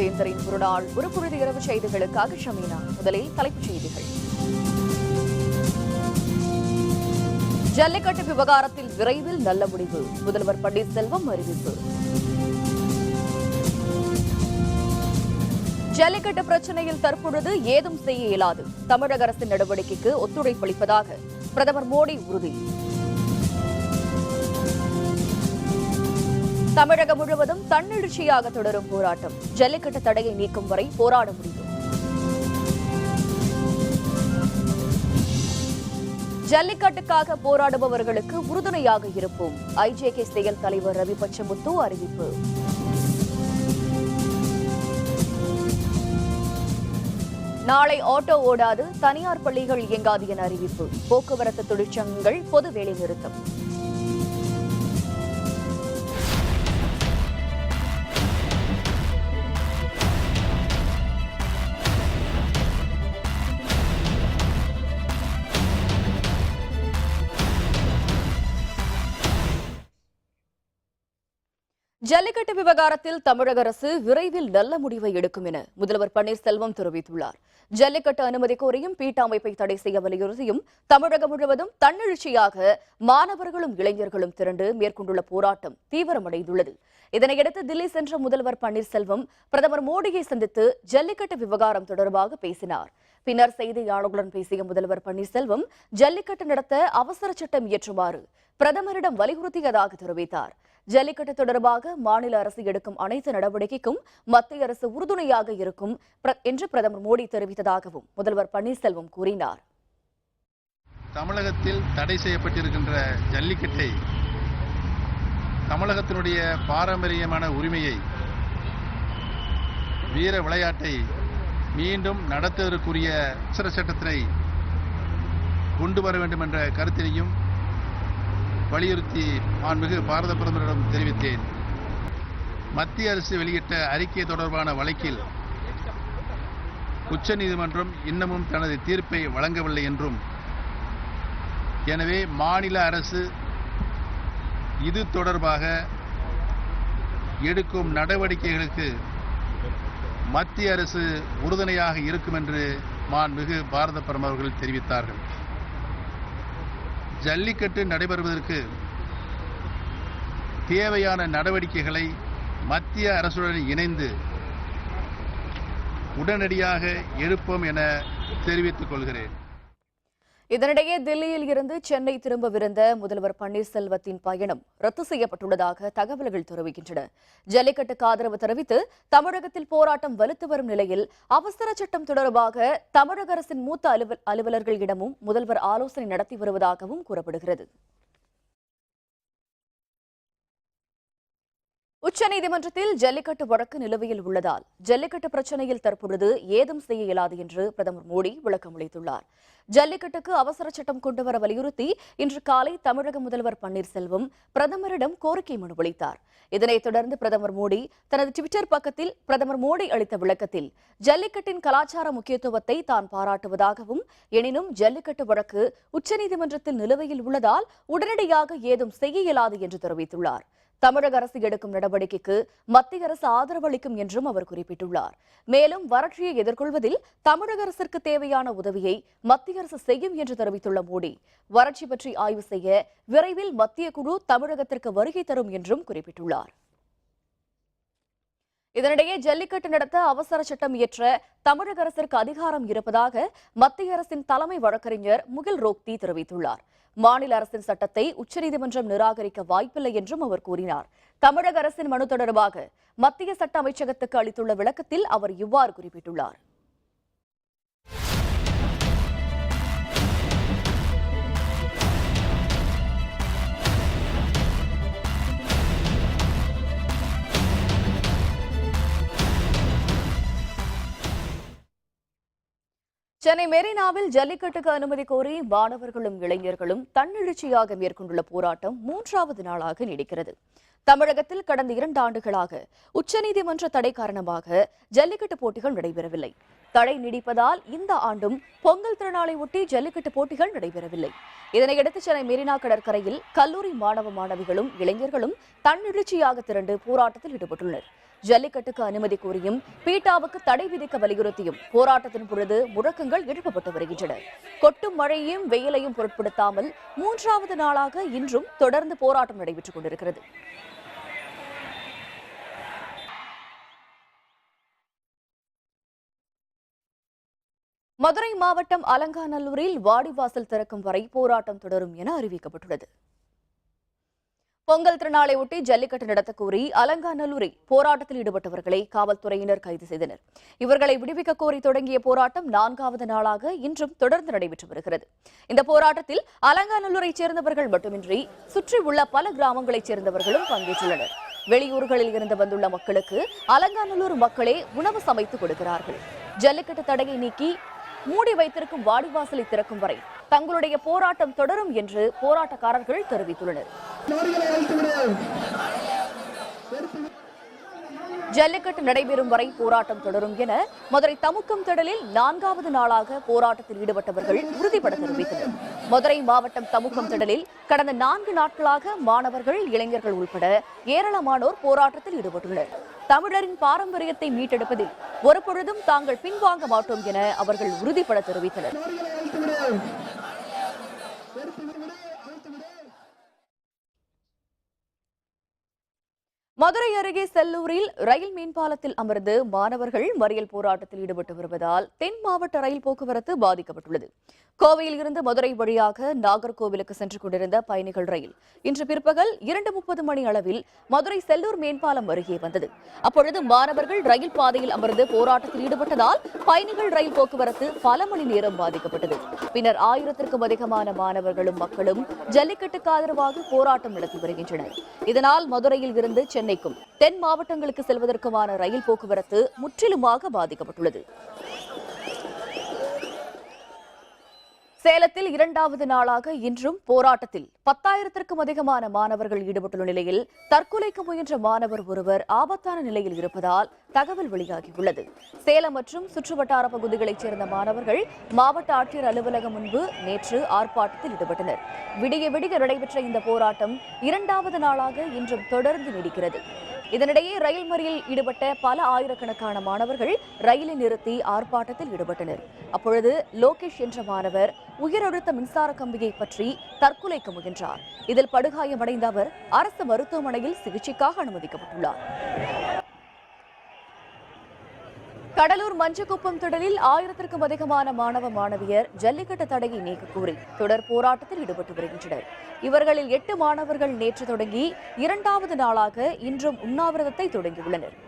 வேந்தரின் ஒருநாள் ஒரு பொழுது இரவு செய்திகளுக்காக ஷமீனா. முதலில் தலைப்புச் செய்திகள். ஜல்லிக்கட்டு விவகாரத்தில் விரைவில் நல்ல முடிவு, முதல்வர் பன்னீர்செல்வம் அறிவிப்பு. ஜல்லிக்கட்டு பிரச்சினையில் தற்பொழுது ஏதும் செய்ய இயலாது, தமிழக அரசின் நடவடிக்கைக்கு ஒத்துழைப்பளிப்பதாக பிரதமர் மோடி உறுதி. தமிழகம் முழுவதும் தன்னெழுச்சியாக தொடரும் போராட்டம், ஜல்லிக்கட்டு தடையை நீக்கும் வரை போராட முடியும். ஜல்லிக்கட்டுக்காக போராடுபவர்களுக்கு உறுதுணையாக இருப்போம், ஐஜேகே செயல் தலைவர் ரவி பச்சமுத்து அறிவிப்பு. நாளை ஆட்டோ ஓடாது, தனியார் பள்ளிகள் இயங்காது என அறிவிப்பு, போக்குவரத்து தொழிற்சங்கங்கள் பொது வேலை நிறுத்தம். ஜல்லிக்கட்டு விவகாரத்தில் தமிழக அரசு விரைவில் நல்ல முடிவை எடுக்கும் என முதல்வர் பன்னீர்செல்வம் தெரிவித்துள்ளார். ஜல்லிக்கட்டு அனுமதி கோரியும் பீட்ட அமைப்பை தடை செய்ய வலியுறுத்தியும் தமிழகம் முழுவதும் தன்னெழுச்சியாக மாணவர்களும் இளைஞர்களும் திரண்டு மேற்கொண்டுள்ள போராட்டம் தீவிரமடைந்துள்ளது. இதனையடுத்து தில்லி சென்ற முதல்வர் பன்னீர்செல்வம் பிரதமர் மோடியை சந்தித்து ஜல்லிக்கட்டு விவகாரம் தொடர்பாக பேசினார். பின்னர் செய்தியாளர்களுடன் பேசிய முதல்வர் பன்னீர்செல்வம் ஜல்லிக்கட்டு நடத்த அவசர சட்டம் இயற்றுமாறு பிரதமரிடம் வலியுறுத்தியதாக தெரிவித்தார். ஜல்லிக்கட்டு தொடர்பாக மாநில அரசு எடுக்கும் அனைத்து நடவடிக்கைக்கும் மத்திய அரசு உறுதுணையாக இருக்கும் என்று பிரதமர் மோடி தெரிவித்ததாகவும் முதல்வர் பன்னீர்செல்வம் கூறினார். தமிழகத்தில் தடை செய்யப்பட்டிருக்கின்ற ஜல்லிக்கட்டை, தமிழகத்தினுடைய பாரம்பரியமான உரிமையை, வீர விளையாட்டை மீண்டும் நடத்துவதற்குரிய அவசர சட்டத்தினை கொண்டு வர வேண்டும் என்ற கருத்தினையும் வலியுறுத்தி மாண்புமிகு பாரத பிரதமரிடம் தெரிவித்தேன். மத்திய அரசு வெளியிட்ட அறிக்கை தொடர்பான வழக்கில் உச்சநீதிமன்றம் இன்னமும் தனது தீர்ப்பை வழங்கவில்லை என்றும், எனவே மாநில அரசு இது தொடர்பாக எடுக்கும் நடவடிக்கைகளுக்கு மத்திய அரசு உறுதுணையாக இருக்கும் என்று மாண்புமிகு பாரத பிரதமர் அவர்கள் தெரிவித்தார்கள். ஜல்லிக்கட்டு நடைபெறுவதற்கு தேவையான நடவடிக்கைகளை மத்திய அரசுடன் இணைந்து உடனடியாக எடுப்போம் என தெரிவித்துக் கொள்கிறேன். இதனிடையே தில்லியில் இருந்து சென்னை திரும்பவிருந்த முதல்வர் பன்னீர்செல்வத்தின் பயணம் ரத்து செய்யப்பட்டுள்ளதாக தகவல்கள் தெரிவிக்கின்றன. ஜல்லிக்கட்டுக்கு ஆதரவு தெரிவித்து தமிழகத்தில் போராட்டம் வலுத்து வரும் நிலையில் அவசர சட்டம் தொடர்பாக தமிழக அரசின் மூத்த அலுவலர்களிடமும் முதல்வர் ஆலோசனை நடத்தி வருவதாகவும் கூறப்படுகிறது. உச்சநீதிமன்றத்தில் ஜல்லிக்கட்டு வழக்கு நிலுவையில் உள்ளதால் ஜல்லிக்கட்டு பிரச்சினையில் தற்பொழுது ஏதும் செய்ய இயலாது என்று பிரதமர் மோடி விளக்கமளித்துள்ளார். ஜல்லிக்கட்டுக்கு அவசர சட்டம் கொண்டுவர வலியுறுத்தி இன்று காலை தமிழக முதல்வர் பன்னீர்செல்வம் பிரதமரிடம் கோரிக்கை மனு அளித்தார். இதனைத் தொடர்ந்து பிரதமர் மோடி தனது டுவிட்டர் பக்கத்தில் பிரதமர் மோடி அளித்த விளக்கத்தில் ஜல்லிக்கட்டின் கலாச்சார முக்கியத்துவத்தை தான் பாராட்டுவதாகவும், எனினும் ஜல்லிக்கட்டு வழக்கு உச்சநீதிமன்றத்தில் நிலுவையில் உள்ளதால் உடனடியாக ஏதும் செய்ய இயலாது என்று தெரிவித்துள்ளார். தமிழக அரசு எடுக்கும் நடவடிக்கைக்கு மத்திய அரசு ஆதரவு அளிக்கும் என்றும் அவர் குறிப்பிட்டுள்ளார். மேலும் வறட்சியை எதிர்கொள்வதில் தமிழக அரசிற்கு தேவையான உதவியை மத்திய அரசு செய்யும் என்று தெரிவித்துள்ள மோடி, வறட்சி பற்றி ஆய்வு செய்ய விரைவில் மத்திய குழு தமிழகத்திற்கு வருகை தரும் என்றும் குறிப்பிட்டுள்ளார். இதனிடையே ஜல்லிக்கட்டு நடத்த அவசர சட்டம் இயற்ற தமிழக அரசிற்கு அதிகாரம் இருப்பதாக மத்திய அரசின் தலைமை வழக்கறிஞர் முகில் ரோக்தி தெரிவித்துள்ளார். மாநில அரசின் சட்டத்தை உச்சநீதிமன்றம் நிராகரிக்க வாய்ப்பில்லை என்றும் அவர் கூறினார். தமிழக அரசின் மனு தொடர்பாக மத்திய சட்ட அமைச்சகத்துக்கு அளித்துள்ள விளக்கத்தில் அவர் இவ்வாறு குறிப்பிட்டுள்ளார். சென்னை மெரினாவில் ஜல்லிக்கட்டுக்கு அனுமதி கோரி மாணவர்களும் இளைஞர்களும் தன்னெழுச்சியாக மேற்கொண்டுள்ள போராட்டம் 3வது நாளாக நீடிக்கிறது. தமிழகத்தில் கடந்த 2 ஆண்டுகளாக உச்சநீதிமன்ற தடை காரணமாக ஜல்லிக்கட்டு போட்டிகள் நடைபெறவில்லை. தடை நீடிப்பதால் இந்த ஆண்டும் பொங்கல் திருநாளை ஒட்டி ஜல்லிக்கட்டு போட்டிகள் நடைபெறவில்லை. இதனையடுத்து சென்னை மெரினா கடற்கரையில் கல்லூரி மாணவ மாணவிகளும் இளைஞர்களும் தன்னெழுச்சியாக திரண்டு போராட்டத்தில் ஈடுபட்டுள்ளனர். ஜல்லிக்கட்டுக்கு அனுமதி கோரியும் பீட்டாவுக்கு தடை விதிக்க வலியுறுத்தியும் போராட்டத்தின் பொழுது முழக்கங்கள் எழுப்பப்பட்டு வருகின்றன. கொட்டும் மழையையும் வெயிலையும் பொருட்படுத்தாமல் 3வது நாளாக இன்றும் தொடர்ந்து போராட்டம் நடைபெற்றுக் கொண்டிருக்கிறது. மதுரை மாவட்டம் அலங்காநல்லூரில் வாடிவாசல் திறக்கும் வரை போராட்டம் தொடரும் என அறிவிக்கப்பட்டுள்ளது. பொங்கல் திருநாளை ஒட்டி ஜல்லிக்கட்டு நடத்த கோரி அலங்காநல்லூரில் போராட்டத்தில் ஈடுபட்டவர்களை காவல்துறையினர் கைது செய்தனர். இவர்களை விடுவிக்க கோரி தொடங்கிய போராட்டம் 4வது நாளாக இன்றும் தொடர்ந்து நடைபெற்று வருகிறது. இந்த போராட்டத்தில் அலங்காநல்லூரைச் சேர்ந்தவர்கள் மட்டுமின்றி சுற்றியுள்ள பல கிராமங்களைச் சேர்ந்தவர்களும் பங்கேற்றுள்ளனர். வெளியூர்களில் இருந்து வந்துள்ள மக்களுக்கு அலங்காநல்லூர் மக்களே உணவு சமைத்து கொடுக்கிறார்கள். ஜல்லிக்கட்டு தடையை நீக்கி மூடி வைத்திருக்கும் வாடிவாசலை திறக்கும் வரை தங்களுடைய போராட்டம் தொடரும் என்று போராட்டக்காரர்கள் தெரிவித்துள்ளனர். ஜல்லிக்கட்டு நடைபெறும் வரை போராட்டம் தொடரும் என மதுரை தமுக்கம் திடலில் 4வது நாளாக போராட்டத்தில் ஈடுபட்டவர்கள் உறுதிபட தெரிவித்தனர். மதுரை மாவட்டம் தமுக்கம் திடலில் கடந்த 4 நாட்களாக மாணவர்கள், இளைஞர்கள் உட்பட ஏராளமானோர் போராட்டத்தில் ஈடுபட்டுள்ளனர். தமிழரின் பாரம்பரியத்தை மீட்டெடுப்பதில் ஒருபொழுதும் தாங்கள் பின்வாங்க மாட்டோம் என அவர்கள் உறுதிபட தெரிவித்தனர். மதுரை அருகே செல்லூரில் ரயில் மேம்பாலத்தில் அமர்ந்து மாணவர்கள் மறியல் போராட்டத்தில் ஈடுபட்டு வருவதால் தென் மாவட்ட ரயில் போக்குவரத்து பாதிக்கப்பட்டுள்ளது. கோவையில் இருந்து மதுரை வழியாக நாகர்கோவிலுக்கு சென்று கொண்டிருந்த பயணிகள் ரயில் இன்று பிற்பகல் 2:30 மணி அளவில் மதுரை செல்லூர் மேம்பாலம் அருகே வந்தது. அப்பொழுது மாணவர்கள் ரயில் பாதையில் அமர்ந்து போராட்டத்தில் ஈடுபட்டதால் பயணிகள் ரயில் போக்குவரத்து பல மணி நேரம் பாதிக்கப்பட்டது. பின்னர் 1000க்கும் அதிகமான மாணவர்களும் மக்களும் ஜல்லிக்கட்டுக்கு ஆதரவாக போராட்டம் நடத்தி வருகின்றனர். இதனால் மதுரையில் இருந்து சென்னைக்கும் தென் மாவட்டங்களுக்கு செல்வதற்குமான ரயில் போக்குவரத்து முற்றிலுமாக பாதிக்கப்பட்டுள்ளது. சேலத்தில் 2வது நாளாக இன்றும் போராட்டத்தில் 10,000க்கும் அதிகமான மாணவர்கள் ஈடுபட்டுள்ள நிலையில் தற்கொலைக்கு முயன்ற மாணவர் ஒருவர் ஆபத்தான நிலையில் இருப்பதால் தகவல் வெளியாகியுள்ளது. சேலம் மற்றும் சுற்றுவட்டார பகுதிகளைச் சேர்ந்த மாணவர்கள் மாவட்ட ஆட்சியர் அலுவலகம் முன்பு நேற்று ஆர்ப்பாட்டத்தில் ஈடுபட்டனர். விடிய விடிய நடைபெற்ற இந்த போராட்டம் 2வது நாளாக இன்றும் தொடர்ந்து நீடிக்கிறது. இதனிடையே ரயில் மறியலில் ஈடுபட்ட பல ஆயிரக்கணக்கான மாணவர்கள் ரயிலை நிறுத்தி ஆர்ப்பாட்டத்தில் ஈடுபட்டனர். அப்பொழுது லோகேஷ் என்ற மாணவர் உயரழுத்த மின்சார கம்பியை பற்றி தற்கொலைக்கு முயன்றார். இதில் படுகாயமடைந்த அவர் அரசு மருத்துவமனையில் சிகிச்சைக்காக அனுமதிக்கப்பட்டுள்ளார். கடலூர் மஞ்சக்குப்பம் திடலில் 1000க்கும் அதிகமான மாணவ மாணவியர் ஜல்லிக்கட்டு தடையை நீக்க கோரி தொடர் போராட்டத்தில் ஈடுபட்டு வருகின்றனர். இவர்களில் 8 மாணவர்கள் நேற்று தொடங்கி 2வது நாளாக இன்றும் உண்ணாவிரதத்தை தொடங்கியுள்ளனர்.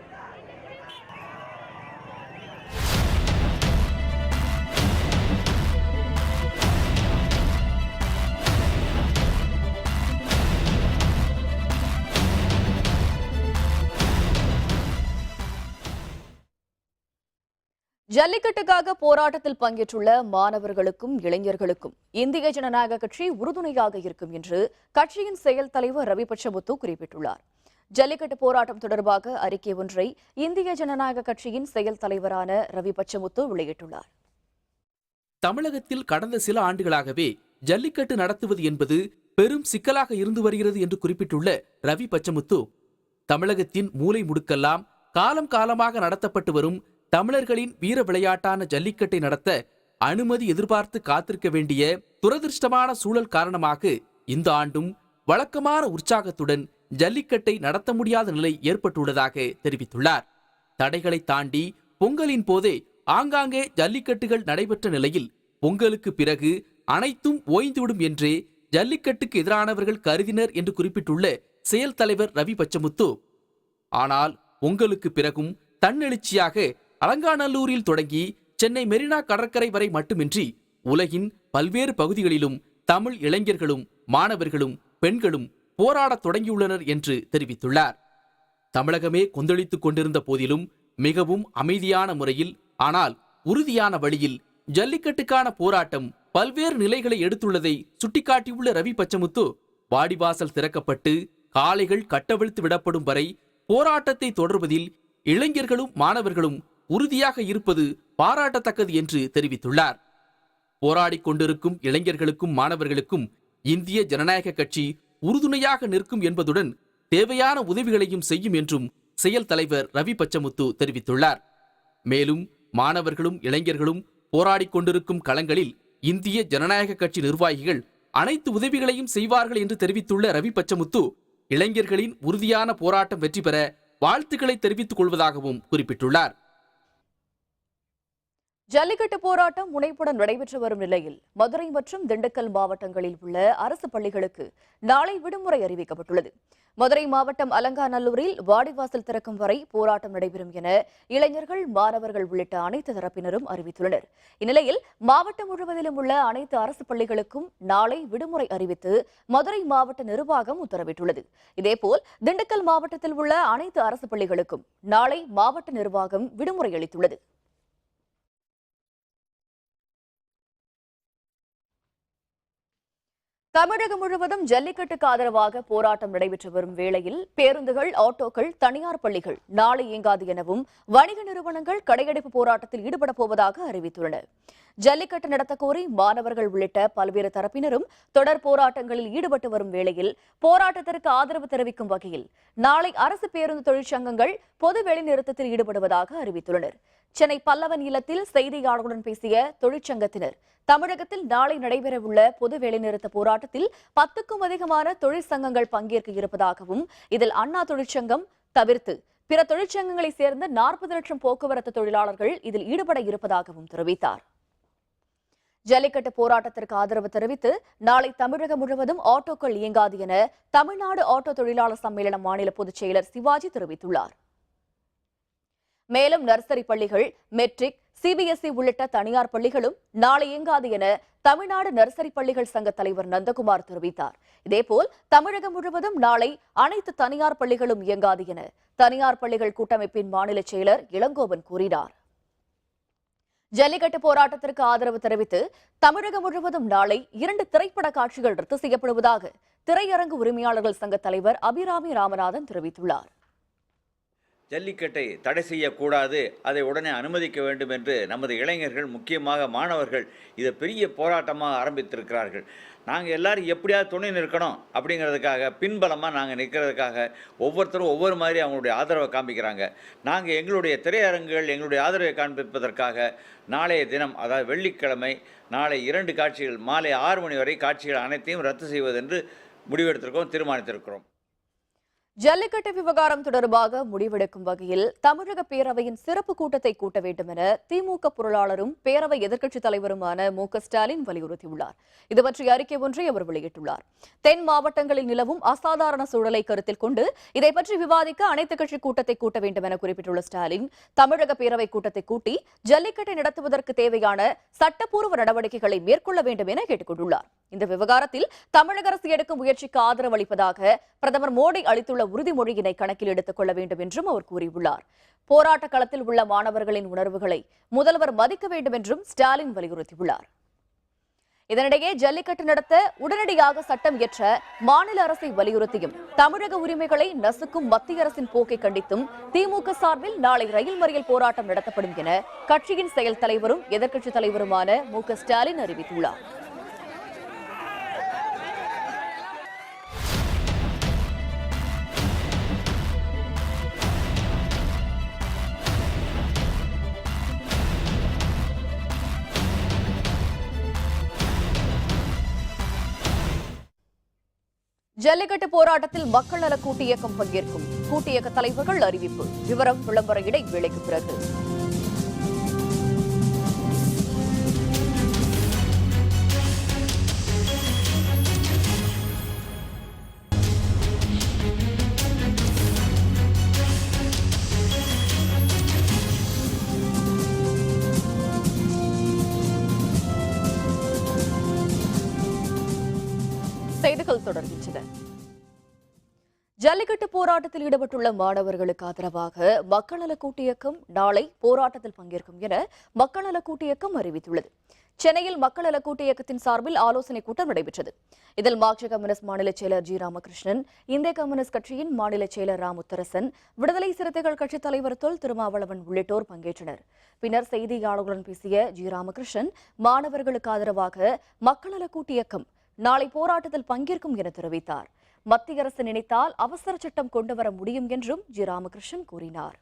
ஜல்லிக்கட்டுக்காக போராட்டத்தில் பங்கேற்றுள்ள மாணவர்களுக்கும் இளைஞர்களுக்கும் இந்திய ஜனநாயக கட்சி உறுதுணையாக இருக்கும் என்று கட்சியின் செயல் தலைவர் ரவி பச்சமுத்து குறிப்பிட்டுள்ளார். ஜல்லிக்கட்டு போராட்டம் தொடர்பாக அறிக்கை ஒன்றை இந்திய ஜனநாயக கட்சியின் செயல் தலைவரான ரவி பச்சமுத்து வெளியிட்டுள்ளார். தமிழகத்தில் கடந்த சில ஆண்டுகளாகவே ஜல்லிக்கட்டு நடத்துவது என்பது பெரும் சிக்கலாக இருந்து வருகிறது என்று குறிப்பிட்டுள்ள ரவி பச்சமுத்து, தமிழகத்தின் மூலை முடுக்கெல்லாம் காலம் காலமாக நடத்தப்பட்டு வரும் தமிழர்களின் வீர விளையாட்டான ஜல்லிக்கட்டை நடத்த அனுமதி எதிர்பார்த்து காத்திருக்க வேண்டிய துரதிருஷ்டமான சூழல் காரணமாக இந்த ஆண்டும் வழக்கமான உற்சாகத்துடன் ஜல்லிக்கட்டை நடத்த முடியாத நிலை ஏற்பட்டுள்ளதாக தெரிவித்துள்ளார். தடைகளை தாண்டி பொங்கலின் போதே ஆங்காங்கே ஜல்லிக்கட்டுகள் நடைபெற்ற நிலையில் பொங்கலுக்கு பிறகு அனைத்தும் ஓய்ந்துவிடும் என்றே ஜல்லிக்கட்டுக்கு எதிரானவர்கள் கருதினர் என்று குறிப்பிட்டுள்ள செயல் தலைவர் ரவி பச்சமுத்து, ஆனால் பொங்கலுக்கு பிறகும் தன்னெழுச்சியாக அலங்காநல்லூரில் தொடங்கி சென்னை மெரினா கடற்கரை வரை மட்டுமின்றி உலகின் பல்வேறு பகுதிகளிலும் தமிழ் இளைஞர்களும் மாணவர்களும் பெண்களும் போராடத் தொடங்கியுள்ளனர் என்று தெரிவித்துள்ளார். தமிழகமே கொந்தளித்துக் கொண்டிருந்த போதிலும் மிகவும் அமைதியான முறையில் ஆனால் உறுதியான வழியில் ஜல்லிக்கட்டுக்கான போராட்டம் பல்வேறு நிலைகளை எடுத்துள்ளதை சுட்டிக்காட்டியுள்ள ரவி பச்சமுத்து, வாடிவாசல் திறக்கப்பட்டு காளைகள் கட்டவிழ்த்து விடப்படும் வரை போராட்டத்தை தொடர்வதில் இளைஞர்களும் மாணவர்களும் உறுதியாக இருப்பது பாராட்டத்தக்கது என்று தெரிவித்துள்ளார். போராடிக் கொண்டிருக்கும் இளைஞர்களுக்கும் மாணவர்களுக்கும் இந்திய ஜனநாயக கட்சி உறுதுணையாக நிற்கும் என்பதுடன் தேவையான உதவிகளையும் செய்யும் என்றும் செயல் தலைவர் ரவி பச்சமுத்து தெரிவித்துள்ளார். மேலும் மாணவர்களும் இளைஞர்களும் போராடிக் கொண்டிருக்கும் களங்களில் இந்திய ஜனநாயக கட்சி நிர்வாகிகள் அனைத்து உதவிகளையும் செய்வார்கள் என்று தெரிவித்துள்ள ரவி பச்சமுத்து, இளைஞர்களின் உறுதியான போராட்டம் வெற்றி பெற வாழ்த்துக்களை தெரிவித்துக் கொள்வதாகவும் குறிப்பிட்டுள்ளார். ஜல்லிக்கட்டு போராட்டம் முனைப்புடன் நடைபெற்று வரும் நிலையில் மதுரை மற்றும் திண்டுக்கல் மாவட்டங்களில் உள்ள அரசு பள்ளிகளுக்கு நாளை விடுமுறை அறிவிக்கப்பட்டுள்ளது. மதுரை மாவட்டம் அலங்காநல்லூரில் வாடிவாசல் திறக்கும் வரை போராட்டம் நடைபெறும் என இளைஞர்கள், மாணவர்கள் உள்ளிட்ட அனைத்து தரப்பினரும் அறிவித்துள்ளனர். இந்நிலையில் மாவட்டம் முழுவதிலும் உள்ள அனைத்து அரசு பள்ளிகளுக்கும் நாளை விடுமுறை அறிவித்து மதுரை மாவட்ட நிர்வாகம் உத்தரவிட்டுள்ளது. இதேபோல் திண்டுக்கல் மாவட்டத்தில் உள்ள அனைத்து அரசு பள்ளிகளுக்கும் நாளை மாவட்ட நிர்வாகம் விடுமுறை அளித்துள்ளது. தமிழகம் முழுவதும் ஜல்லிக்கட்டுக்கு ஆதரவாக போராட்டம் நடைபெற்று வரும் வேளையில் பேருந்துகள், ஆட்டோக்கள், தனியார் பள்ளிகள் நாளை இயங்காது எனவும் வணிக நிறுவனங்கள் கடையடைப்பு போராட்டத்தில் ஈடுபடப் போவதாக அறிவித்துள்ளனர். ஜல்லிக்கட்டு நடத்த கோரி மாணவர்கள் உள்ளிட்ட பல்வேறு தரப்பினரும் தொடர் போராட்டங்களில் ஈடுபட்டு வரும் வேளையில் போராட்டத்திற்கு ஆதரவு தெரிவிக்கும் வகையில் நாளை அரசு பேருந்து தொழிற்சங்கங்கள் பொது வேலைநிறுத்தத்தில் ஈடுபடுவதாக அறிவித்துள்ளனர். சென்னை பல்லவன் இல்லத்தில் செய்தியாளர்களுடன் பேசிய தொழிற்சங்கத்தினர், தமிழகத்தில் நாளை நடைபெறவுள்ள பொது வேலைநிறுத்த போராட்டத்தில் 10க்கும் அதிகமான தொழிற்சங்கங்கள் பங்கேற்க இருப்பதாகவும், இதில் அண்ணா தொழிற்சங்கம் தவிர்த்து பிற தொழிற்சங்கங்களைச் சேர்ந்த 40 லட்சம் போக்குவரத்து தொழிலாளர்கள் இதில் ஈடுபட இருப்பதாகவும் தெரிவித்தார். ஜல்லிக்கட்டு போராட்டத்திற்கு ஆதரவு தெரிவித்து நாளை தமிழகம் முழுவதும் ஆட்டோக்கள் இயங்காது என தமிழ்நாடு ஆட்டோ தொழிலாளர் சம்மேளன மாநில பொதுச் செயலர் சிவாஜி தெரிவித்துள்ளார். மேலும் நர்சரி பள்ளிகள், மெட்ரிக், சிபிஎஸ்இ உள்ளிட்ட தனியார் பள்ளிகளும் நாளை இயங்காது என தமிழ்நாடு நர்சரி பள்ளிகள் சங்க தலைவர் நந்தகுமார் தெரிவித்தார். இதேபோல் தமிழகம் முழுவதும் நாளை அனைத்து தனியார் பள்ளிகளும் இயங்காது என தனியார் பள்ளிகள் கூட்டமைப்பின் மாநில செயலர் இளங்கோவன் கூறினார். ஜல்லிக்கட்டு போராட்டத்திற்கு ஆதரவு தெரிவித்து தமிழகம் முழுவதும் நாளை 2 திரைப்பட காட்சிகள் ரத்து செய்யப்படுவதாக திரையரங்கு உரிமையாளர்கள் சங்க தலைவர் அபிராமி ராமநாதன் தெரிவித்துள்ளார். ஜல்லிக்கட்டை தடை செய்யக்கூடாது, அதை உடனே அனுமதிக்க வேண்டும் என்று நமது இளைஞர்கள், முக்கியமாக மாணவர்கள் இதை பெரிய போராட்டமாக ஆரம்பித்திருக்கிறார்கள். நாங்கள் எல்லாரும் எப்படியாவது துணை நிற்கணும் அப்படிங்கிறதுக்காக, பின்பலமாக நாங்கள் நிற்கிறதுக்காக ஒவ்வொருத்தரும் ஒவ்வொரு மாதிரி அவங்களுடைய ஆதரவை காண்பிக்கிறாங்க. நாங்கள் எங்களுடைய திரையரங்குகள் எங்களுடைய ஆதரவை காண்பிப்பதற்காக நாளைய தினம், அதாவது வெள்ளிக்கிழமை நாளை 2 காட்சிகள் மாலை 6 மணி வரை காட்சிகள் அனைத்தையும் ரத்து செய்வதென்று முடிவெடுத்திருக்கிறோம், தீர்மானித்திருக்கிறோம். ஜல்லிக்கட்டு விவகாரம் தொடர்பாக முடிவெடுக்கும் வகையில் தமிழக பேரவையின் சிறப்பு கூட்டத்தை கூட்ட வேண்டும் என திமுக பொருளாளரும் பேரவை எதிர்க்கட்சித் தலைவருமான மு.க. ஸ்டாலின் வலியுறுத்தியுள்ளார். இது பற்றிய அறிக்கை ஒன்றை அவர் வெளியிட்டுள்ளார். தென் மாவட்டங்களில் நிலவும் அசாதாரண சூழலை கருத்தில் கொண்டு இதை பற்றி விவாதிக்க அனைத்துக் கட்சி கூட்டத்தை கூட்ட வேண்டும் என குறிப்பிட்டுள்ள ஸ்டாலின், தமிழக பேரவை கூட்டத்தை கூட்டி ஜல்லிக்கட்டை நடத்துவதற்கு தேவையான சட்டப்பூர்வ நடவடிக்கைகளை மேற்கொள்ள வேண்டும் என கேட்டுக் கொண்டுள்ளார். இந்த விவகாரத்தில் தமிழக அரசு எடுக்கும் முயற்சிக்கு ஆதரவு அளிப்பதாக பிரதமர் மோடி அளித்துள்ள உறுதிமொழியினை கணக்கில் எடுத்துக் கொள்ள வேண்டும் என்றும் அவர் கூறியுள்ளார். போராட்ட களத்தில் உள்ள மாணவர்களின் உணர்வுகளை முதல்வர் மதிக்க வேண்டும் என்றும் ஸ்டாலின் வலியுறுத்தியுள்ளார். இதனிடையே ஜல்லிக்கட்டு நடத்த உடனடியாக சட்டம் இயற்ற மாநில அரசை வலியுறுத்தியும் தமிழக உரிமைகளை நசுக்கும் மத்திய அரசின் போக்கை கண்டித்தும் திமுக சார்பில் நாளை ரயில் மறியல் போராட்டம் நடத்தப்படும் என கட்சியின் செயல் தலைவரும் எதிர்க்கட்சித் தலைவருமான மு.க. ஸ்டாலின் அறிவித்துள்ளார். ஜல்லிக்கட்டு போராட்டத்தில் மக்கள் நல கூட்டு இயக்கம் பங்கேற்கும். கூட்டு இயக்க தலைவர்கள் அறிவிப்பு. விவரம் விளம்பர இடைவேளைக்கு பிறகு. செய்திகள் தொடர்கின்றன. ஜல்லிக்கட்டு போராட்டத்தில் ஈடுபட்டுள்ள மாணவர்களுக்கு ஆதரவாக மக்கள் நல கூட்டு இயக்கம் நாளை போராட்டத்தில் பங்கேற்கும் என மக்கள் நல கூட்டு இயக்கம் அறிவித்துள்ளது. சென்னையில் மக்கள் நல கூட்டு இயக்கத்தின் சார்பில் ஆலோசனைக் கூட்டம் நடைபெற்றது. இதில் மார்க்சிஸ்ட் கம்யூனிஸ்ட் மாநில செயலர் ஜி. ராமகிருஷ்ணன், இந்திய கம்யூனிஸ்ட் கட்சியின் மாநில செயலர் ரா. முத்தரசன், விடுதலை சிறுத்தைகள் கட்சித் தலைவர் தொல் திருமாவளவன் உள்ளிட்டோர் பங்கேற்றனர். பின்னர் செய்தியாளர்களுடன் பேசிய ஜி. ராமகிருஷ்ணன், மாணவர்களுக்கு ஆதரவாக மக்கள் நல கூட்டு இயக்கம் நாளை போராட்டத்தில் பங்கேற்கும் என தெரிவித்தார். மத்திய அரசு நினைத்தால் அவசர சட்டம் கொண்டுவர முடியும் என்றும் ஜி ராமகிருஷ்ணன் கூறினார்.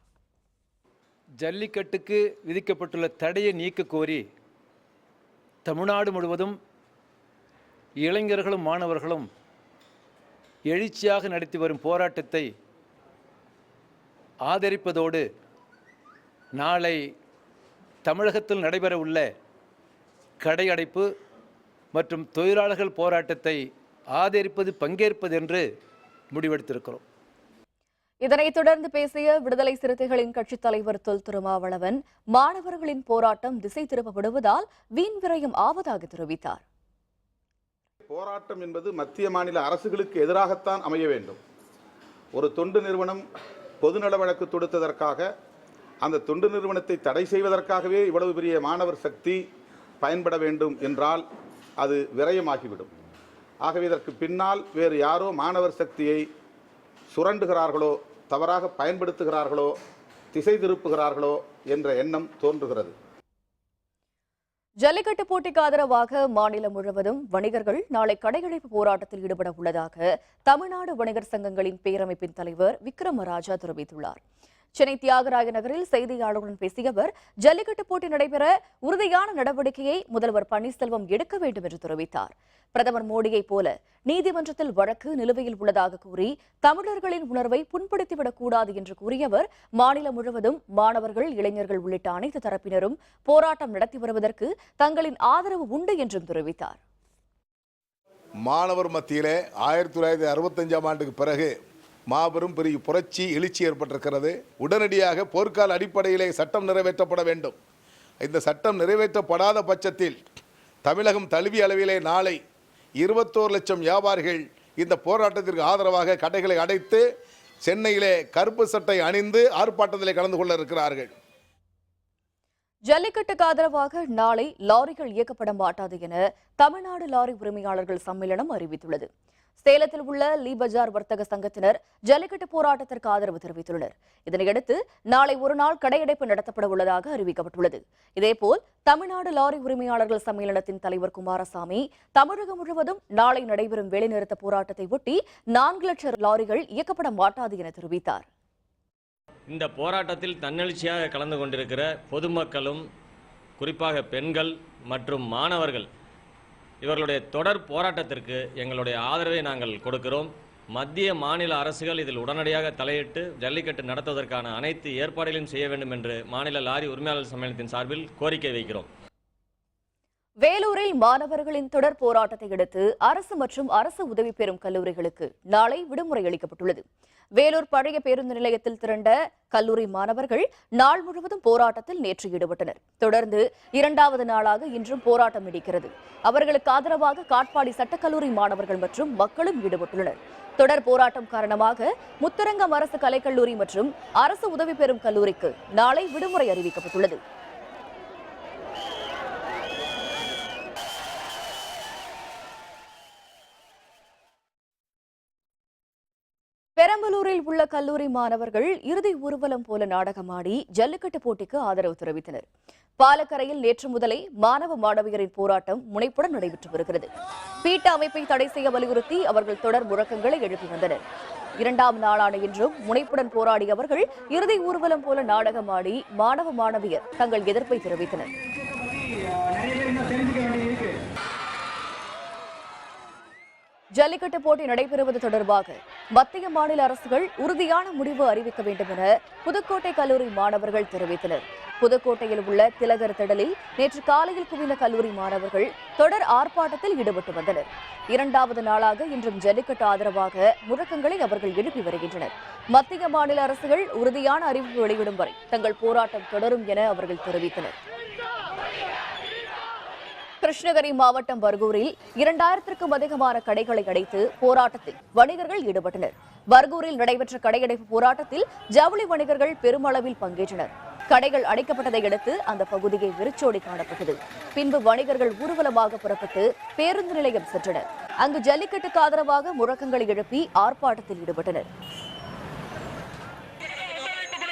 ஜல்லிக்கட்டுக்கு விதிக்கப்பட்டுள்ள தடையை நீக்க கோரி தமிழ்நாடு முழுவதும் இளைஞர்களும் மாணவர்களும் எழுச்சியாக நடத்தி வரும் போராட்டத்தை ஆதரிப்பதோடு நாளை தமிழகத்தில் நடைபெறவுள்ள கடையடைப்பு மற்றும் தொழிலாளர்கள் போராட்டத்தை ஆதரிப்பது பங்கேற்பது என்று முடிவெடுத்திருக்கிறோம். இதனைத் தொடர்ந்து பேசிய விடுதலை சிறுத்தைகளின் கட்சித் தலைவர் தொல் திருமாவளவன் மாணவர்களின் போராட்டம் திசை திருப்பப்படுவதால் வீண் விரயம் ஆவதாக தெரிவித்தார். போராட்டம் என்பது மத்திய மாநில அரசுகளுக்கு எதிராகத்தான் அமைய வேண்டும். ஒரு தொண்டு நிறுவனம் பொதுநல வழக்கு தொடுத்ததற்காக அந்த தொண்டு நிறுவனத்தை தடை செய்வதற்காகவே இவ்வளவு பெரிய மாணவர் சக்தி பயன்பட வேண்டும் என்றால் அது விரயமாகிவிடும். ஆகவே இதற்கு பின்னால் வேறு யாரோ மாணவர் சக்தியை சுரண்டுகிறார்களோ, தவறாக பயன்படுத்துகிறார்களோ, திசை திருப்புகிறார்களோ என்ற எண்ணம் தோன்றுகிறது. ஜல்லிக்கட்டு போட்டிக்கு ஆதரவாக மாநிலம் முழுவதும் வணிகர்கள் நாளை கடையடைப்பு போராட்டத்தில் ஈடுபட உள்ளதாக தமிழ்நாடு வணிகர் சங்கங்களின் பேரமைப்பின் தலைவர் விக்ரமராஜா தெரிவித்துள்ளார். சென்னை தியாகராய நகரில் செய்தியாளர்களுடன் பேசிய அவர், ஜல்லிக்கட்டு போட்டி நடைபெற உறுதியான நடவடிக்கையை முதல்வர் பன்னீர்செல்வம் எடுக்க வேண்டும் என்று தெரிவித்தார். பிரதமர் மோடியைப் போல நீதிமன்றத்தில் வழக்கு நிலுவையில் உள்ளதாக கூறி தமிழர்களின் உணர்வை புண்படுத்திவிடக் கூடாது என்று கூறிய அவர், மாநிலம் முழுவதும் மாணவர்கள், இளைஞர்கள் உள்ளிட்ட அனைத்து தரப்பினரும் போராட்டம் நடத்தி வருவதற்கு தங்களின் ஆதரவு உண்டு என்றும் தெரிவித்தார். மாணவர் மத்தியிலே 1965ஆம் ஆண்டுக்கு பிறகு மாபெரும் பெரிய புரட்சி எழுச்சி ஏற்பட்டிருக்கிறது. உடனடியாக போர்க்கால அடிப்படையிலே சட்டம் நிறைவேற்றப்பட வேண்டும். இந்த சட்டம் நிறைவேற்றப்படாத பட்சத்தில் தமிழகம் தழுவிய அளவிலே நாளை 21 லட்சம் வியாபாரிகள் இந்த போராட்டத்திற்கு ஆதரவாக கடைகளை அடைத்து சென்னையிலே கருப்பு சட்டை அணிந்து ஆர்ப்பாட்டத்திலே கலந்து கொள்ள இருக்கிறார்கள். ஜல்லிக்கட்டுக்கு ஆதரவாக நாளை லாரிகள் இயக்கப்பட மாட்டாது என தமிழ்நாடு லாரி உரிமையாளர்கள் சம்மேளனம் அறிவித்துள்ளது. சேலத்தில் உள்ள லீ பஜார் வர்த்தக சங்கத்தினர் ஜல்லிக்கட்டு போராட்டத்திற்கு ஆதரவு தெரிவித்துள்ளனர். இதனையடுத்து நாளை ஒரு நாள் கடையடைப்பு நடத்தப்பட உள்ளதாக அறிவிக்கப்பட்டுள்ளது. இதேபோல் தமிழ்நாடு லாரி உரிமையாளர்கள் சம்மேளனத்தின் தலைவர் குமாரசாமி, தமிழகம் முழுவதும் நாளை நடைபெறும் வேலைநிறுத்த போராட்டத்தை ஒட்டி 4 லட்சம் லாரிகள் இயக்கப்பட மாட்டாது என தெரிவித்தார். இந்த போராட்டத்தில் தன்னெழுச்சியாக கலந்து கொண்டிருக்கிற பொதுமக்களும், குறிப்பாக பெண்கள் மற்றும் மாணவர்கள், இவர்களுடைய தொடர் போராட்டத்திற்கு எங்களுடைய ஆதரவை நாங்கள் கொடுக்கிறோம். மத்திய மாநில அரசுகள் இதில் உடனடியாக தலையிட்டு ஜல்லிக்கட்டு நடத்துவதற்கான அனைத்து ஏற்பாடுகளையும் செய்ய வேண்டும் என்று மாநில லாரி உரிமையாளர் சம்மேளனத்தின் சார்பில் கோரிக்கை வைக்கிறோம். வேலூரில் மாணவர்களின் தொடர் போராட்டத்தை அடுத்து அரசு மற்றும் அரசு உதவி பெறும் கல்லூரிகளுக்கு நாளை விடுமுறை அளிக்கப்பட்டுள்ளது. வேலூர் பழைய பேருந்து நிலையத்தில் திரண்ட கல்லூரி மாணவர்கள் நாள் முழுவதும் போராட்டத்தில் நேற்று ஈடுபட்டனர். தொடர்ந்து 2வது நாளாக இன்றும் போராட்டம் நீடிக்கிறது. அவர்களுக்கு ஆதரவாக காட்பாடி சட்டக்கல்லூரி மாணவர்கள் மற்றும் மக்களும் ஈடுபட்டுள்ளனர். தொடர் போராட்டம் காரணமாக முத்தரங்கம் அரசு கலைக்கல்லூரி மற்றும் அரசு உதவி பெறும் கல்லூரிக்கு நாளை விடுமுறை அறிவிக்கப்பட்டுள்ளது. பெரம்பலூரில் உள்ள கல்லூரி மாணவர்கள் இறுதி ஊர்வலம் போல நாடகமாடி ஜல்லிக்கட்டு போட்டிக்கு ஆதரவு தெரிவித்தனர். பாலக்கரையில் நேற்று முதலே மாணவ மாணவியரின் போராட்டம் முனைப்புடன் நடைபெற்று வருகிறது. பீட்ட அமைப்பை தடை செய்ய வலியுறுத்தி அவர்கள் தொடர் முழக்கங்களை எழுப்பி வந்தனர். 2ஆம் நாளான இன்றும் முனைப்புடன் போராடிய அவர்கள் இறுதி ஊர்வலம் போல நாடகமாடி மாணவ மாணவியர் தங்கள் எதிர்ப்பை தெரிவித்தனர். ஜல்லிக்கட்டு போட்டி நடைபெறுவது தொடர்பாக மத்திய மாநில அரசுகள் உறுதியான முடிவு அறிவிக்க வேண்டும் என புதுக்கோட்டை கல்லூரி மாணவர்கள் தெரிவித்தனர். புதுக்கோட்டையில் உள்ள திலகர் திடலில் நேற்று காலையில் குவிந்த கல்லூரி மாணவர்கள் தொடர் ஆர்ப்பாட்டத்தில் ஈடுபட்டு வந்தனர். 2வது நாளாக இன்றும் ஜல்லிக்கட்டு ஆதரவாக முழக்கங்களை அவர்கள் எழுப்பி வருகின்றனர். மத்திய மாநில அரசுகள் உறுதியான அறிவிப்பு வெளியிடும் வரை தங்கள் போராட்டம் தொடரும் என அவர்கள் தெரிவித்தனர். கிருஷ்ணகிரி மாவட்டம் பர்கூரில் 2000க்கும் அதிகமான கடைகளை அடைத்து போராட்டத்தில் வணிகர்கள் ஈடுபட்டனர். பர்கூரில் நடைபெற்ற கடையடைப்பு போராட்டத்தில் ஜவுளி வணிகர்கள் பெருமளவில் பங்கேற்றனர். கடைகள் அடைக்கப்பட்டதை அடுத்து அந்த பகுதியை வெறிச்சோடி காணப்பட்டது. பின்பு வணிகர்கள் ஊர்வலமாக புறப்பட்டு பேருந்து நிலையம் சென்றனர். அங்கு ஜல்லிக்கட்டுக்கு ஆதரவாக முழக்கங்களை எழுப்பி ஆர்ப்பாட்டத்தில் ஈடுபட்டனர்.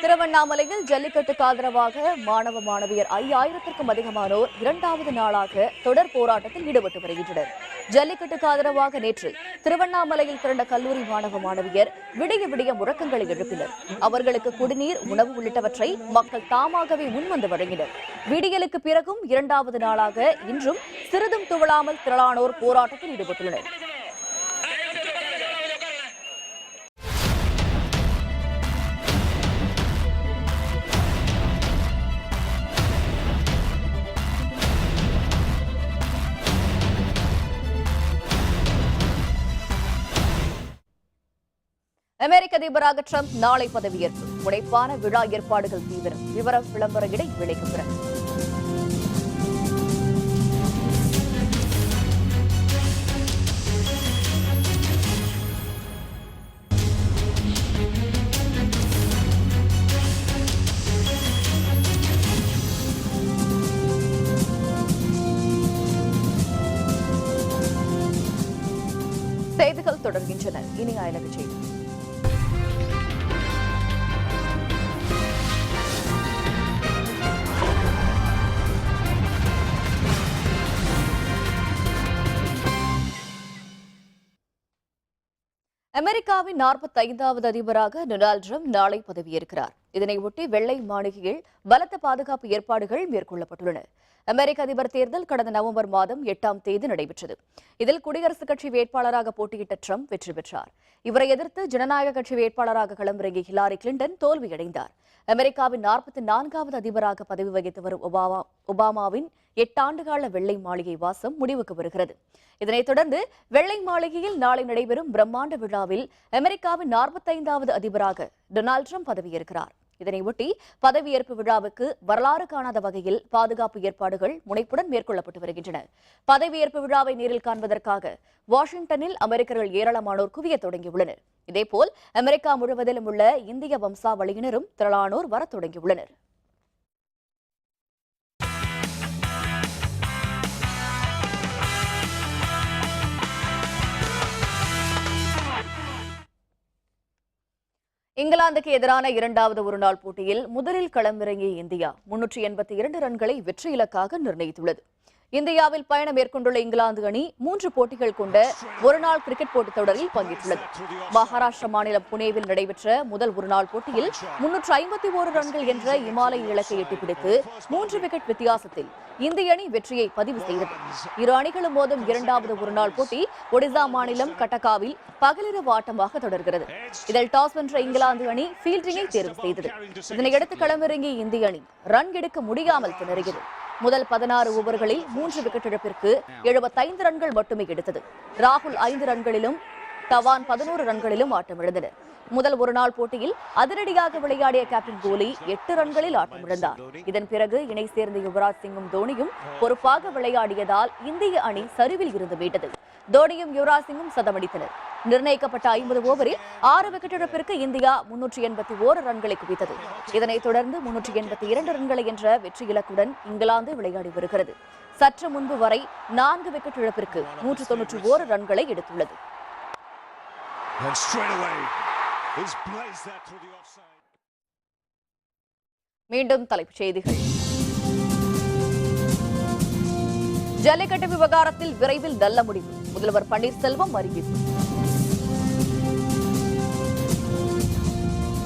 திருவண்ணாமலையில் ஜல்லிக்கட்டுக்கு ஆதரவாக மாணவ மாணவியர் 5000க்கும் அதிகமானோர் 2வது நாளாக தொடர் போராட்டத்தில் ஈடுபட்டு வருகின்றனர். ஜல்லிக்கட்டுக்கு ஆதரவாக நேற்று திருவண்ணாமலையில் திரண்ட கல்லூரி மாணவ மாணவியர் விடிய விடிய முழக்கங்களை எழுப்பினர். அவர்களுக்கு குடிநீர், உணவு உள்ளிட்டவற்றை மக்கள் தாமாகவே முன்வந்து வழங்கினர். விடியலுக்கு பிறகும் 2வது நாளாக இன்றும் சிறிதும் துவளாமல் திரளானோர் போராட்டத்தில் ஈடுபட்டுள்ளனர். அமெரிக்க அதிபராக ட்ரம்ப் நாளை பதவியேற்பு. முனைப்பான விழா ஏற்பாடுகள் தீவிரம். விவரம் விளம்பர இடைவேளைக்கு பிறகு. செய்திகள் தொடர்கின்றன. இனி அயலக செய்தி. அமெரிக்காவின் 45வது அதிபராக டொனால்டு ட்ரம்ப் நாளை பதவியேற்கிறார். இதனையொட்டி வெள்ளை மாளிகையில் பலத்த பாதுகாப்பு ஏற்பாடுகள் மேற்கொள்ளப்பட்டுள்ளன. அமெரிக்க அதிபர் தேர்தல் கடந்த நவம்பர் மாதம் 8ஆம் தேதி நடைபெற்றது. இதில் குடியரசுக் கட்சி வேட்பாளராக போட்டியிட்ட ட்ரம்ப் வெற்றி பெற்றார். இவரை எதிர்த்து ஜனநாயக கட்சி வேட்பாளராக களமிறங்கிய ஹிலாரி கிளின்டன் தோல்வியடைந்தார். அமெரிக்காவின் 44வது அதிபராக பதவி வகித்து வரும் ஒபாமாவின் 8 ஆண்டுகால வெள்ளை மாளிகை வாசம் முடிவுக்கு வருகிறது. இதனைத் தொடர்ந்து வெள்ளை மாளிகையில் நாளை நடைபெறும் பிரம்மாண்ட விழாவில் அமெரிக்காவின் 45வது அதிபராக டொனால்டு ட்ரம்ப் பதவியேற்கிறார். இதனையொட்டி பதவியேற்பு விழாவுக்கு வரலாறு காணாத வகையில் பாதுகாப்பு ஏற்பாடுகள் முனைப்புடன் மேற்கொள்ளப்பட்டு வருகின்றன. பதவியேற்பு விழாவை நேரில் காண்பதற்காக வாஷிங்டனில் அமெரிக்கர்கள் ஏராளமானோர் குவியத் தொடங்கியுள்ளனர். இதேபோல் அமெரிக்கா முழுவதிலும் உள்ள இந்திய வம்சாவளியினரும் திரளானோர் வரத் தொடங்கியுள்ளனர். இங்கிலாந்துக்கு எதிரான 2வது ஒருநாள் போட்டியில் முதலில் களமிறங்கிய இந்தியா 382 ரன்களை வெற்றி இலக்காக நிர்ணயித்துள்ளது. இந்தியாவில் பயணம் மேற்கொண்டுள்ள இங்கிலாந்து அணி 3 போட்டிகள் கொண்ட ஒருநாள் கிரிக்கெட் போட்டித் தொடரில் பங்கேற்றுள்ளது. மகாராஷ்டிரா மாநிலம் புனேவில் நடைபெற்ற முதல் ஒருநாள் போட்டியில் 351 ரன்கள் என்ற இமாலய இலக்கை எட்டிப்பிடித்து 3 விக்கெட் வித்தியாசத்தில் இந்திய அணி வெற்றியை பதிவு செய்தது. இரு அணிகளும் மோதும் 2வது ஒருநாள் போட்டி ஒடிசா மாநிலம் கட்டகாவில் பகலிரவு ஆட்டமாக தொடர்கிறது. இதில் டாஸ் வென்ற இங்கிலாந்து அணி ஃபீல்டிங்கை தேர்வு செய்தது. இதனையடுத்து களமிறங்கிய இந்திய அணி ரன் எடுக்க முடியாமல் திணறியது. முதல் 16 ஓவர்களில் 3 விக்கெட் இழப்பிற்கு 75 ரன்கள் மட்டுமே எடுத்தது. ராகுல் 5 ரன்களிலும் தவான் 11 ரன்களிலும் ஆட்டமிழந்தனர். முதல் ஒருநாள் போட்டியில் அதிரடியாக விளையாடிய கேப்டன் கோலி 8 ரன்களில் ஆட்டமிழந்தார். இதன் பிறகு இணை சேர்ந்த யுவராஜ் சிங்கும் தோனியும் பொறுப்பாக விளையாடியதால் இந்திய அணி சரிவில் இருந்து மீட்டது. தோனியும் யுவராஜ் சிங்கும் சதமடித்தனர். நிர்ணயிக்கப்பட்ட 50 ஓவரில் 6 விக்கெட் இழப்பிற்கு இந்தியா 381 ரன்களை குவித்தது. இதனைத் தொடர்ந்து 382 ரன்களை என்ற வெற்றி இலக்குடன் இங்கிலாந்து விளையாடி வருகிறது. சற்று முன்பு வரை 4 விக்கெட் இழப்பிற்கு 191 ரன்களை எடுத்துள்ளது. மீண்டும் தலைப்புச் செய்திகள். ஜல்லிக்கட்டு விவகாரத்தில் விரைவில் நல்ல முடிவு. முதல்வர் பன்னீர்செல்வம் அறிவிப்பு.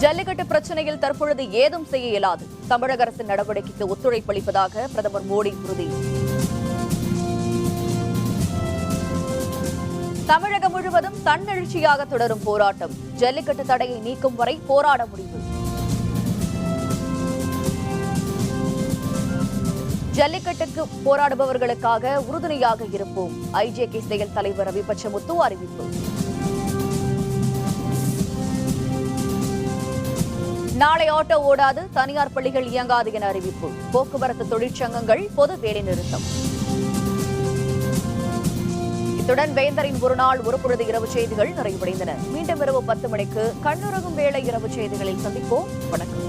ஜல்லிக்கட்டு பிரச்சனையில் தற்பொழுது ஏதும் செய்ய இயலாது. தமிழக அரசின் நடவடிக்கைக்கு ஒத்துழைப்பளிப்பதாக பிரதமர் மோடி உறுதி. தமிழகம் முழுவதும் தன்னெழுச்சியாக தொடரும் போராட்டம். ஜல்லிக்கட்டு தடையை நீக்கும் வரை போராட முடிவு. ஜல்லிக்கட்டுக்கு போராடுபவர்களுக்காக உறுதுணையாக இருப்போம். ஐஜேகே செயல் தலைவர் ரவி பச்சமுத்து அறிவிப்பு. நாளை ஆட்டோ ஓடாது, தனியார் பள்ளிகள் இயங்காது என அறிவிப்பு. போக்குவரத்து தொழிற்சங்கங்கள் பொது வேலைநிறுத்தம். இத்துடன் வேந்தரின் ஒருநாள் ஒரு பொழுது இரவு செய்திகள் நிறைவடைந்தன. மீண்டும் இரவு 10 மணிக்கு கண்ணுறங்கும் வேளை இரவு செய்திகளில் சந்திப்போம். வணக்கம்.